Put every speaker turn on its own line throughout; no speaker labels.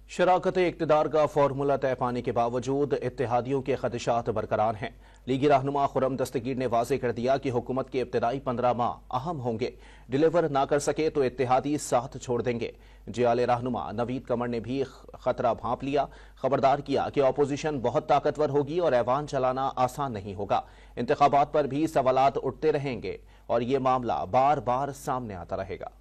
شراکت اقتدار کا فارمولہ طے پانے کے باوجود اتحادیوں کے خدشات برقرار ہیں۔ لیگی رہنما خرم دستگیر نے واضح کر دیا کہ حکومت کے ابتدائی 15 ماہ اہم ہوں گے، ڈیلیور نہ کر سکے تو اتحادی ساتھ چھوڑ دیں گے۔ جیال رہنما نوید قمر نے بھی خطرہ بھانپ لیا، خبردار کیا کہ اپوزیشن بہت طاقتور ہوگی اور ایوان چلانا آسان نہیں ہوگا۔ انتخابات پر بھی سوالات اٹھتے رہیں گے اور یہ معاملہ بار بار سامنے آتا رہے گا۔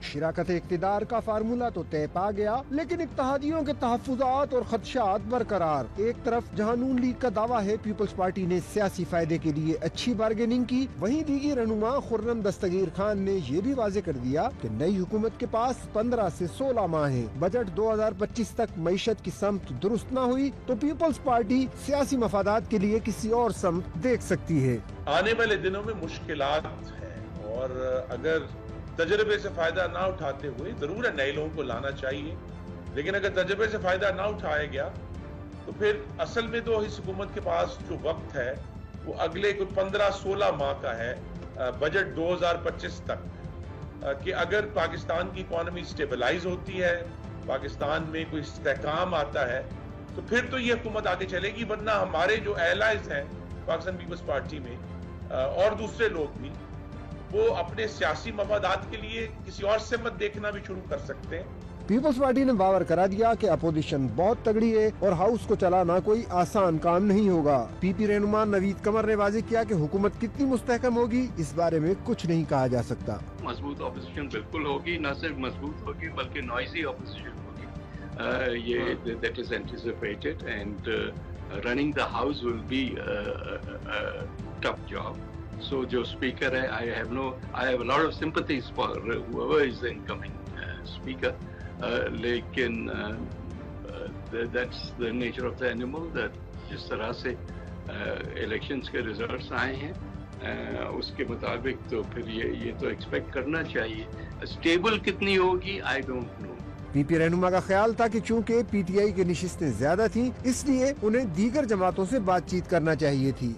شراکت اقتدار کا فارمولہ تو طے پا گیا، لیکن اتحادیوں کے تحفظات اور خدشات برقرار۔ ایک طرف جہاں نون لیگ کا دعویٰ ہے پیپلز پارٹی نے سیاسی فائدے کے لیے اچھی بارگیننگ کی، وہیں لیگی رہنما خرم دستگیر خان نے یہ بھی واضح کر دیا کہ نئی حکومت کے پاس 15 سے 16 ماہ ہیں۔ بجٹ 2025 تک معیشت کی سمت درست نہ ہوئی تو پیپلز پارٹی سیاسی مفادات کے لیے کسی اور سمت دیکھ سکتی ہے۔
آنے والے دنوں میں مشکلات ہیں اور اگر تجربے سے فائدہ نہ اٹھاتے ہوئے، ضرور ہے نئے لوگوں کو لانا چاہیے، لیکن اگر تجربے سے فائدہ نہ اٹھایا گیا تو پھر اصل میں تو اس حکومت کے پاس جو وقت ہے وہ اگلے کوئی 15-16 ماہ کا ہے، بجٹ 2025 تک، کہ اگر پاکستان کی اکانومی سٹیبلائز ہوتی ہے، پاکستان میں کوئی استحکام آتا ہے تو پھر تو یہ حکومت آگے چلے گی، ورنہ ہمارے جو ایلائز ہیں پاکستان پیپلز پارٹی میں اور دوسرے لوگ بھی، وہ اپنے سیاسی مفادات کے لیے کسی اور سمت دیکھنا بھی شروع کر سکتے ہیں۔
پیپلز پارٹی نے باور کرا دیا کہ اپوزیشن بہت تگڑی ہے اور ہاؤس کو چلانا کوئی آسان کام نہیں ہوگا۔ پی پی رہنما نوید قمر نے واضح کیا کہ حکومت کتنی مستحکم ہوگی اس بارے میں کچھ نہیں کہا جا سکتا۔
مضبوط اپوزیشن بالکل ہوگی، نہ صرف مضبوط ہوگی بلکہ نوائزی اپوزیشن ہوگی، یہ that is anticipated and running the house will be tough job. So جو speaker ہے I have a lot of sympathies for whoever is the incoming speaker, لیکن that's the nature of the animal that جس طرح سے elections کے results آئے ہیں اس کے مطابق تو پھر یہ تو expect کرنا چاہیے۔ stable کتنی ہوگی I don't know۔
پی پی رہنما کا خیال تھا کہ چونکہ پی ٹی آئی کی نشستیں زیادہ تھیں اس لیے انہیں دیگر جماعتوں سے بات چیت کرنا چاہیے تھی۔